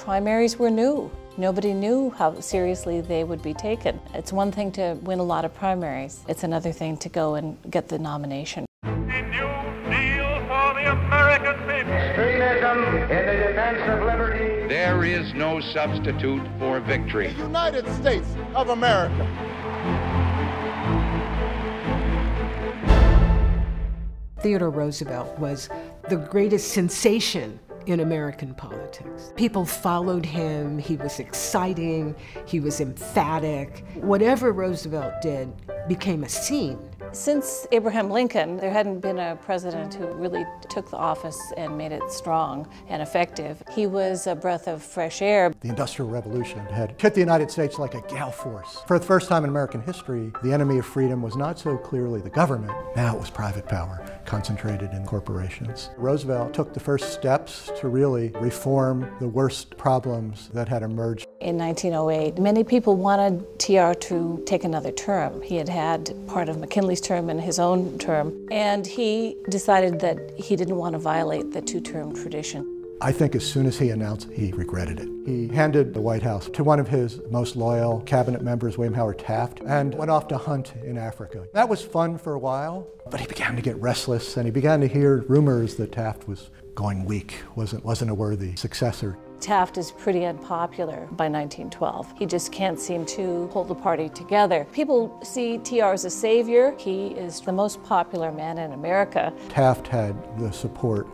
Primaries were new. Nobody knew how seriously they would be taken. It's one thing to win a lot of primaries. It's another thing to go and get the nomination. A new deal for the American people. Extremism in the defense of liberty. There is no substitute for victory. The United States of America. Theodore Roosevelt was the greatest sensation in American politics. People followed him, he was exciting, he was emphatic. Whatever Roosevelt did became a scene. Since Abraham Lincoln, there hadn't been a president who really took the office and made it strong and effective. He was a breath of fresh air. The Industrial Revolution had hit the United States like a gale force. For the first time in American history, the enemy of freedom was not so clearly the government. Now it was private power, concentrated in corporations. Roosevelt took the first steps to really reform the worst problems that had emerged. In 1908, many people wanted TR to take another term. He had had part of McKinley's term and his own term, and he decided that he didn't want to violate the two-term tradition. I think as soon as he announced, he regretted it. He handed the White House to one of his most loyal cabinet members, William Howard Taft, and went off to hunt in Africa. That was fun for a while, but he began to get restless, and he began to hear rumors that Taft was going weak, wasn't a worthy successor. Taft is pretty unpopular by 1912. He just can't seem to hold the party together. People see TR as a savior. He is the most popular man in America. Taft had the support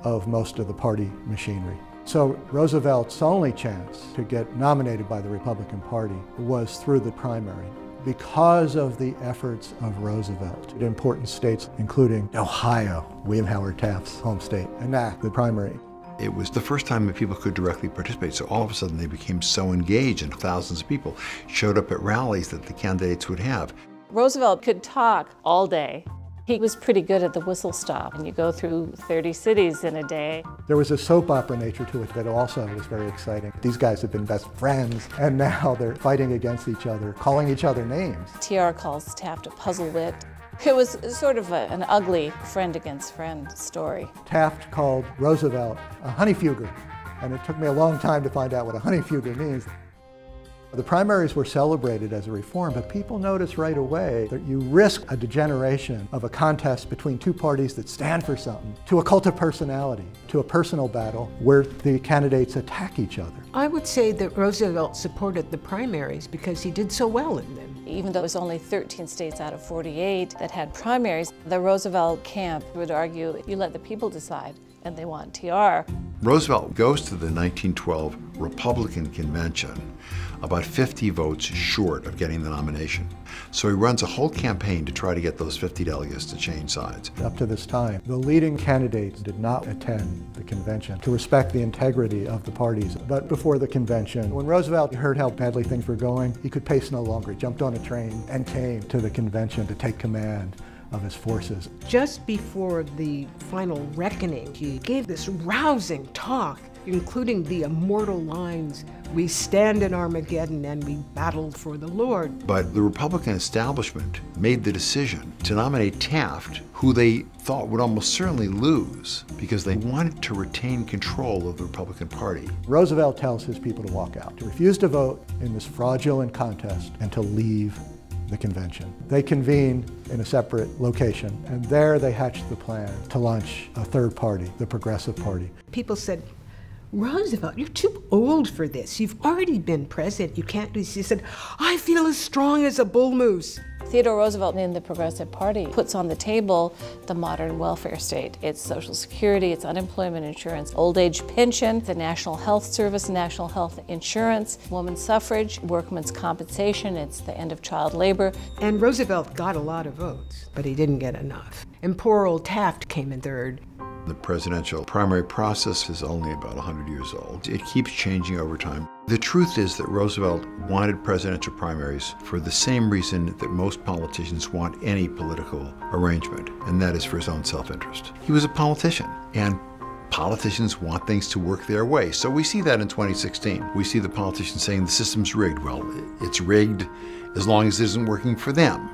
of most of the party machinery. So Roosevelt's only chance to get nominated by the Republican Party was through the primary. Because of the efforts of Roosevelt, important states, including Ohio, William Howard Taft's home state, enact the primary. It was the first time that people could directly participate, so all of a sudden they became so engaged, and thousands of people showed up at rallies that the candidates would have. Roosevelt could talk all day. He was pretty good at the whistle stop, and you go through 30 cities in a day. There was a soap opera nature to it that also was very exciting. These guys have been best friends, and now they're fighting against each other, calling each other names. TR calls Taft a puzzle wit. It was sort of an ugly friend against friend story. Taft called Roosevelt a honeyfuger, and it took me a long time to find out what a honeyfuger means. The primaries were celebrated as a reform, but people noticed right away that you risk a degeneration of a contest between two parties that stand for something to a cult of personality, to a personal battle where the candidates attack each other. I would say that Roosevelt supported the primaries because he did so well in them. Even though it was only 13 states out of 48 that had primaries, the Roosevelt camp would argue, you let the people decide, and they want TR. Roosevelt goes to the 1912 Republican Convention about 50 votes short of getting the nomination. So he runs a whole campaign to try to get those 50 delegates to change sides. Up to this time, the leading candidates did not attend the convention to respect the integrity of the parties. But before the convention, when Roosevelt heard how badly things were going, he could pace no longer. He jumped on a train and came to the convention to take command of his forces. Just before the final reckoning, he gave this rousing talk, including the immortal lines, "We stand in Armageddon and we battled for the Lord." But the Republican establishment made the decision to nominate Taft, who they thought would almost certainly lose because they wanted to retain control of the Republican Party. Roosevelt tells his people to walk out, to refuse to vote in this fraudulent contest, and to leave the convention. They convene in a separate location, and there they hatched the plan to launch a third party, the Progressive Party. People said, "Roosevelt, you're too old for this. You've already been president. You can't do this." He said, "I feel as strong as a bull moose." Theodore Roosevelt in the Progressive Party puts on the table the modern welfare state. It's Social Security, it's unemployment insurance, old age pension, the National Health Service, National Health Insurance, women's suffrage, workmen's compensation, it's the end of child labor. And Roosevelt got a lot of votes, but he didn't get enough. And poor old Taft came in third. The presidential primary process is only about 100 years old. It keeps changing over time. The truth is that Roosevelt wanted presidential primaries for the same reason that most politicians want any political arrangement, and that is for his own self-interest. He was a politician, and politicians want things to work their way. So we see that in 2016. We see the politicians saying the system's rigged. Well, it's rigged as long as it isn't working for them.